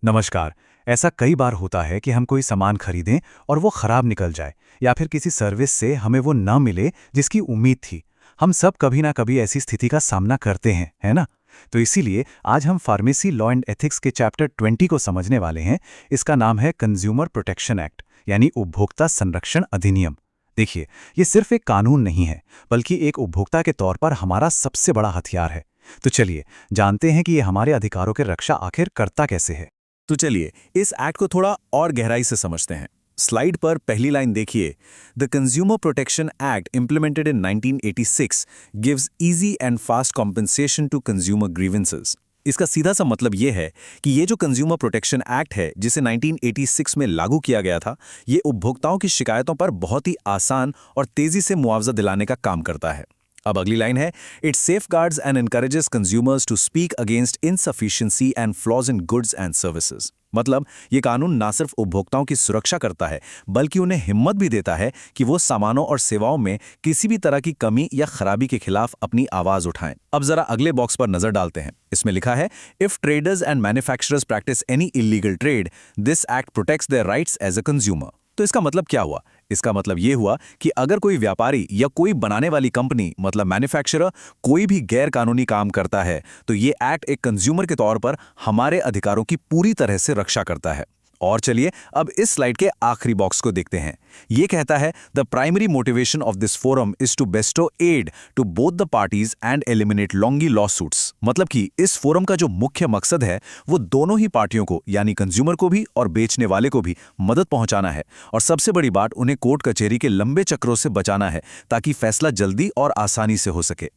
नमस्कार। ऐसा कई बार होता है कि हम कोई सामान खरीदें और वो खराब निकल जाए या फिर किसी सर्विस से हमें वो न मिले जिसकी उम्मीद थी। हम सब कभी ना कभी ऐसी स्थिति का सामना करते हैं, है ना? तो इसीलिए आज हम फार्मेसी लॉ एंड एथिक्स के चैप्टर 20 को समझने वाले हैं। इसका नाम है कंज्यूमर प्रोटेक्शन एक्ट, यानी उपभोक्ता संरक्षण अधिनियम। देखिए, ये सिर्फ एक कानून नहीं है, बल्कि एक उपभोक्ता के तौर पर हमारा सबसे बड़ा हथियार है। तो चलिए जानते हैं कि ये हमारे अधिकारों की रक्षा आखिर करता कैसे है। तो चलिए इस एक्ट को थोड़ा और गहराई से समझते हैं। स्लाइड पर पहली लाइन देखिए। The consumer protection act implemented in 1986 gives easy and fast compensation to consumer grievances. इसका सीधा सा मतलब ये है कि ये जो कंज्यूमर प्रोटेक्शन एक्ट है जिसे 1986 में लागू किया गया था, ये उपभोक्ताओं की शिकायतों पर बहुत ही आसान और तेजी से मुआवजा दिलाने का काम करता है। अब अगली लाइन है, it safeguards and encourages consumers to speak against insufficiency and flaws in goods and services. मतलब ये कानून ना सिर्फ उपभोक्ताओं की सुरक्षा करता है, बल्कि उन्हें हिम्मत भी देता है कि वो सामानों और सेवाओं में किसी भी तरह की कमी या खराबी के खिलाफ अपनी आवाज उठाएं। अब जरा अगले बॉक्स पर नजर डालते हैं। इसमें लिखा है, if traders and manufacturers practice any illegal trade, this act protects their rights as a consumer. तो इसका मतलब क्या हुआ? इसका मतलब ये हुआ कि अगर कोई व्यापारी या कोई बनाने वाली कंपनी मतलब मैन्युफैक्चरर कोई भी गैर कानूनी काम करता है, तो ये एक्ट एक कंज्यूमर के तौर पर हमारे अधिकारों की पूरी तरह से रक्षा करता है। और चलिए अब इस स्लाइड के आखिरी बॉक्स को देखते हैं। ये कहता है, the primary motivation of this forum is to bestow aid to both the parties and eliminate lengthy lawsuits. मतलब कि इस फोरम का जो मुख्य मकसद है वो दोनों ही पार्टियों को, यानी कंज्यूमर को भी और बेचने वाले को भी मदद पहुंचाना है। और सबसे बड़ी बात, उन्हें कोर्ट कचहरी के लंबे चक्रों से बचाना है ताकि फैसला जल्दी और आसानी से हो सके।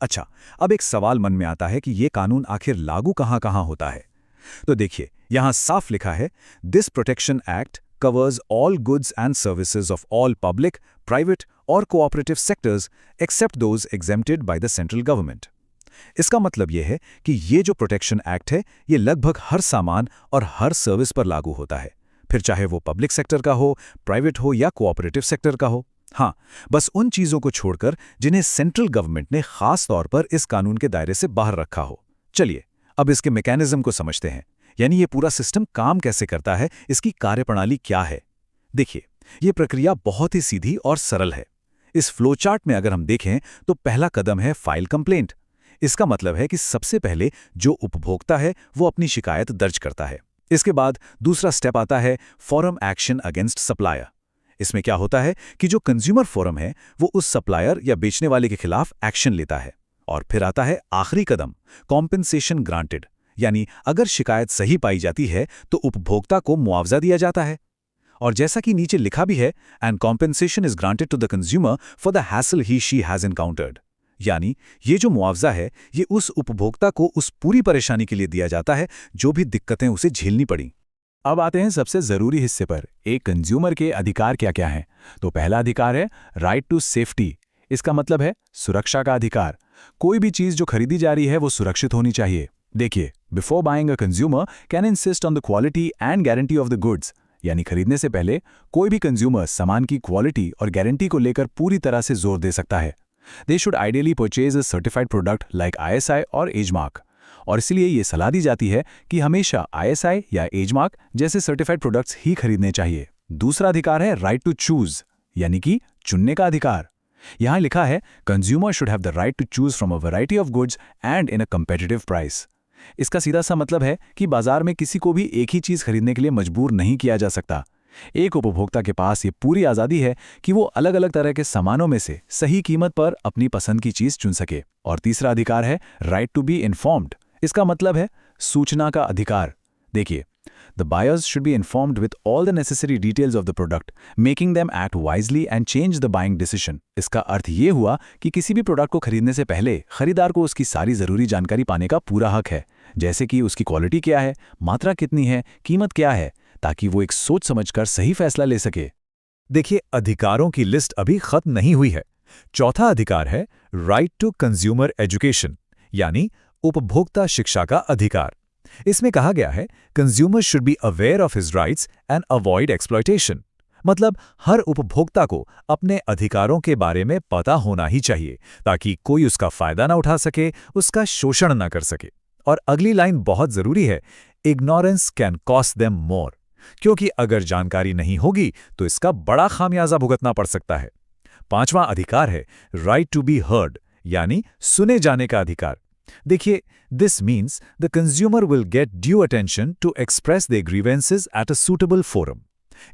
अच्छा, अब एक सवाल मन में आता है कि ये कानून आखिर लागू कहाँ-कहाँ होता है। तो देखिए, यहां साफ लिखा है, this protection act covers all goods and services of all public, private और cooperative sectors except those exempted by the central government. इसका मतलब यह है कि ये जो प्रोटेक्शन एक्ट है, ये लगभग हर सामान और हर सर्विस पर लागू होता है, फिर चाहे वो पब्लिक सेक्टर का हो, प्राइवेट हो या कोऑपरेटिव सेक्टर का हो। हाँ, बस उन चीजों को छोड़कर जिन्हें सेंट्रल गवर्नमेंट ने खास तौर पर इस कानून के दायरे से बाहर रखा हो। चलिए अब इसके मैकेनिज्म को समझते हैं, यानी ये पूरा सिस्टम काम कैसे करता है, इसकी कार्यप्रणाली क्या है। देखिए, ये प्रक्रिया बहुत ही सीधी और सरल है। इस फ्लोचार्ट में अगर हम देखें तो पहला कदम है फाइल कंप्लेंट। इसका मतलब है कि सबसे पहले जो उपभोक्ता है वो अपनी शिकायत दर्ज करता है। इसके बाद दूसरा स्टेप आता है फोरम एक्शन अगेंस्ट सप्लायर। इसमें क्या होता है कि जो कंज्यूमर फोरम है वो उस सप्लायर या बेचने वाले के खिलाफ एक्शन लेता है। और फिर आता है आखिरी कदम, कॉम्पेंसेशन ग्रांटेड, यानी अगर शिकायत सही पाई जाती है तो उपभोक्ता को मुआवजा दिया जाता है। और जैसा कि नीचे लिखा भी है, and compensation is granted to the consumer for the hassle he she has encountered. यानी ये जो मुआवजा है ये उस उपभोक्ता को उस पूरी परेशानी के लिए दिया जाता है जो भी दिक्कतें उसे झेलनी पड़ी। अब आते हैं सबसे जरूरी हिस्से पर, एक कंज्यूमर के अधिकार क्या क्या हैं। तो पहला अधिकार है राइट टू सेफ्टी। इसका मतलब है सुरक्षा का अधिकार। कोई भी चीज जो खरीदी जा रही है वो सुरक्षित होनी चाहिए। देखिए, before buying a consumer can insist on the quality and guarantee of the goods. यानी खरीदने से पहले कोई भी कंज्यूमर सामान की क्वालिटी और गारंटी को लेकर पूरी तरह से जोर दे सकता है। They should ideally purchase a certified product like ISI और एज मार्क। और इसलिए ये सलाह दी जाती है कि हमेशा ISI या एज मार्क जैसे सर्टिफाइड प्रोडक्ट्स ही खरीदने चाहिए। दूसरा अधिकार है राइट टू चूज, यानी कि चुनने का अधिकार। यहां लिखा है, consumer should have the right to choose from a variety of goods and in a competitive price. इसका सीधा सा मतलब है कि बाजार में किसी को भी एक ही चीज खरीदने के लिए मजबूर नहीं किया जा सकता। एक उपभोक्ता के पास ये पूरी आजादी है कि वो अलग अलग तरह के सामानों में से सही कीमत पर अपनी पसंद की चीज चुन सके। और तीसरा अधिकार है राइट टू बी इन्फॉर्म्ड। इसका मतलब है सूचना का अधिकार। देखिए, the buyers should be informed with all the necessary details of the product, making them act wisely and change the buying decision. इसका अर्थ ये हुआ कि किसी भी प्रोडक्ट को खरीदने से पहले खरीदार को उसकी सारी जरूरी जानकारी पाने का पूरा हक है, जैसे कि उसकी क्वालिटी क्या है, मात्रा कितनी है, कीमत क्या है, ताकि वो एक सोच समझकर सही फैसला ले सके। देखिए, अधिकारों की लिस्ट अभी खत्म नहीं हुई है। चौथा अधिकार है राइट टू कंज्यूमर एजुकेशन, यानी उपभोक्ता शिक्षा का अधिकार। इसमें कहा गया है, consumer should be aware of his rights and avoid exploitation. मतलब हर उपभोक्ता को अपने अधिकारों के बारे में पता होना ही चाहिए ताकि कोई उसका फायदा ना उठा सके, उसका शोषण ना कर सके। और अगली लाइन बहुत जरूरी है, ignorance can cost them more, क्योंकि अगर जानकारी नहीं होगी तो इसका बड़ा खामियाजा भुगतना पड़ सकता है। पांचवां अधिकार है राइट टू बी हर्ड, यानी सुने जाने का अधिकार। देखिए, this means the consumer will get due attention to express their grievances at a suitable forum.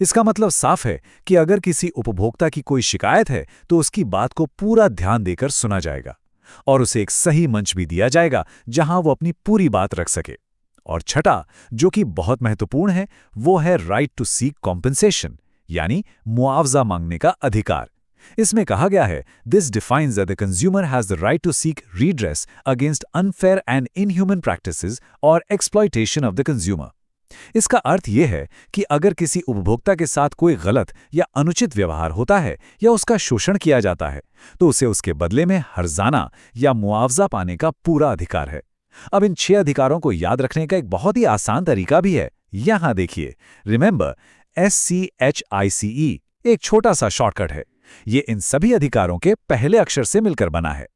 इसका मतलब साफ है कि अगर किसी उपभोक्ता की कोई शिकायत है तो उसकी बात को पूरा ध्यान देकर सुना जाएगा और उसे एक सही मंच भी दिया जाएगा जहां वो अपनी पूरी बात रख सके। और छठा, जो कि बहुत महत्वपूर्ण है, वो है राइट टू सीक कॉम्पेंसेशन, यानी मुआवजा मांगने का अधिकार। इसमें कहा गया है, this defines that the consumer has the right to seek redress against unfair and inhuman practices और एक्सप्लॉयटेशन ऑफ द कंज्यूमर। इसका अर्थ यह है कि अगर किसी उपभोक्ता के साथ कोई गलत या अनुचित व्यवहार होता है या उसका शोषण किया जाता है, तो उसे उसके बदले में हर्जाना या मुआवजा पाने का पूरा अधिकार है। अब इन 6 अधिकारों को याद रखने का एक बहुत ही आसान तरीका भी है। यहां देखिए, रिमेंबर, SCHICE एक छोटा सा शॉर्टकट है। ये इन सभी अधिकारों के पहले अक्षर से मिलकर बना है।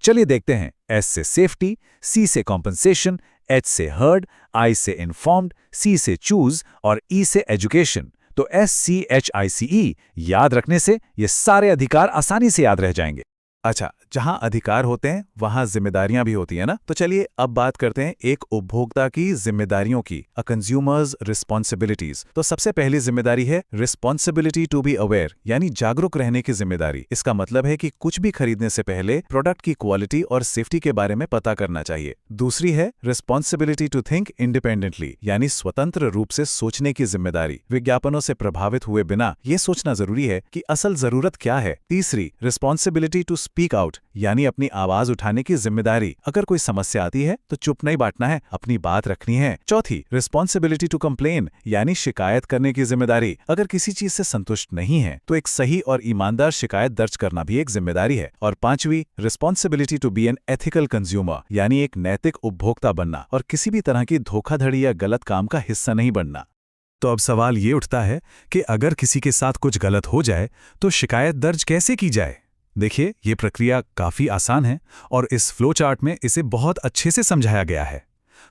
चलिए देखते हैं। S से सेफ्टी, C से कॉम्पेंसेशन, H से हर्ड, I से इन्फॉर्म्ड, C से चूज और E से एजुकेशन। तो SCHICE याद रखने से ये सारे अधिकार आसानी से याद रह जाएंगे। अच्छा, जहां अधिकार होते हैं वहां जिम्मेदारियां भी होती है ना। तो चलिए अब बात करते हैं एक उपभोक्ता की जिम्मेदारियों की, अ कंज्यूमर्स रिस्पॉन्सिबिलिटीज। तो सबसे पहली जिम्मेदारी है रिस्पॉन्सिबिलिटी टू बी अवेयर, यानी जागरूक रहने की जिम्मेदारी। इसका मतलब है कि कुछ भी खरीदने से पहले प्रोडक्ट की क्वालिटी और सेफ्टी के बारे में पता करना चाहिए। दूसरी है रिस्पॉन्सिबिलिटी टू थिंक इंडिपेंडेंटली, यानी स्वतंत्र रूप से सोचने की जिम्मेदारी। विज्ञापनों से प्रभावित हुए बिना ये सोचना जरूरी है कि असल जरूरत क्या है। तीसरी, रिस्पॉन्सिबिलिटी टू स्पीक आउट, यानी अपनी आवाज उठाने की जिम्मेदारी। अगर कोई समस्या आती है तो चुप नहीं बैठना है, अपनी बात रखनी है। चौथी, रिस्पॉन्सिबिलिटी टू कंप्लेन, यानी शिकायत करने की जिम्मेदारी। अगर किसी चीज से संतुष्ट नहीं है तो एक सही और ईमानदार शिकायत दर्ज करना भी एक जिम्मेदारी है। और पांचवी, responsibility to be an ethical consumer, यानी एक नैतिक उपभोक्ता बनना और किसी भी तरह की धोखाधड़ी या गलत काम का हिस्सा नहीं बनना। तो अब सवाल ये उठता है कि अगर किसी के साथ कुछ गलत हो जाए तो शिकायत दर्ज कैसे की जाए। देखिए, ये प्रक्रिया काफ़ी आसान है और इस फ्लो चार्ट में इसे बहुत अच्छे से समझाया गया है।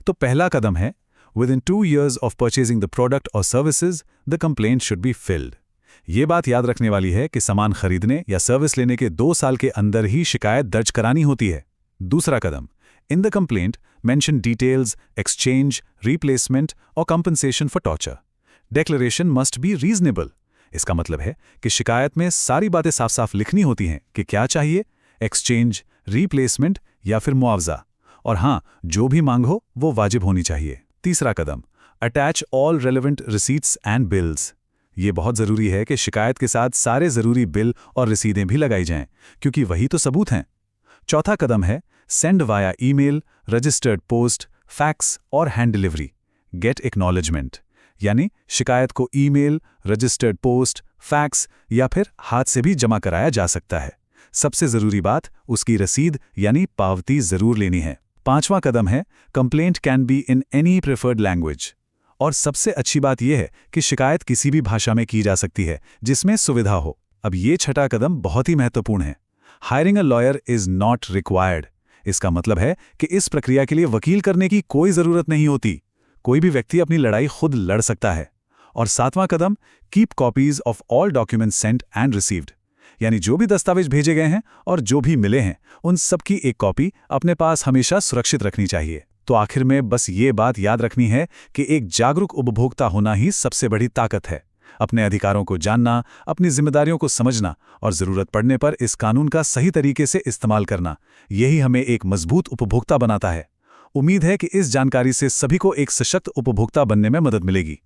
तो पहला कदम है, within 2 years of purchasing the product और services the complaint should be filed. ये बात याद रखने वाली है कि सामान खरीदने या सर्विस लेने के 2 साल के अंदर ही शिकायत दर्ज करानी होती है। दूसरा कदम, in the complaint mention details, exchange, replacement और compensation for torture. Declaration must be reasonable. इसका मतलब है कि शिकायत में सारी बातें साफ साफ लिखनी होती हैं कि क्या चाहिए, एक्सचेंज, रिप्लेसमेंट या फिर मुआवजा। और हाँ, जो भी मांग हो वो वाजिब होनी चाहिए। तीसरा कदम, attach all relevant receipts and bills. ये बहुत ज़रूरी है कि शिकायत के साथ सारे ज़रूरी बिल और रसीदें भी लगाई जाएं, क्योंकि वही तो सबूत हैं। चौथा कदम है, send via email, registered post, fax और हैंड डिलीवरी। गेट एक्नॉलेजमेंट, यानी शिकायत को ईमेल, रजिस्टर्ड पोस्ट, फैक्स या फिर हाथ से भी जमा कराया जा सकता है। सबसे ज़रूरी बात, उसकी रसीद यानी पावती ज़रूर लेनी है। पांचवां कदम है, complaint can be in any preferred language. और सबसे अच्छी बात यह है कि शिकायत किसी भी भाषा में की जा सकती है जिसमें सुविधा हो। अब ये छठा कदम बहुत ही महत्वपूर्ण है, hiring a lawyer is not required. इसका मतलब है कि इस प्रक्रिया के लिए वकील करने की कोई ज़रूरत नहीं होती। कोई भी व्यक्ति अपनी लड़ाई खुद लड़ सकता है। और सातवां कदम, keep copies of all documents sent and received, यानी जो भी दस्तावेज भेजे गए हैं और जो भी मिले हैं उन सब की एक कॉपी अपने पास हमेशा सुरक्षित रखनी चाहिए। तो आखिर में बस ये बात याद रखनी है कि एक जागरूक उपभोक्ता होना ही सबसे बड़ी ताकत है। अपने अधिकारों को जानना, अपनी जिम्मेदारियों को समझना और ज़रूरत पड़ने पर इस कानून का सही तरीके से इस्तेमाल करना, यही हमें एक मजबूत उपभोक्ता बनाता है। उम्मीद है कि इस जानकारी से सभी को एक सशक्त उपभोक्ता बनने में मदद मिलेगी।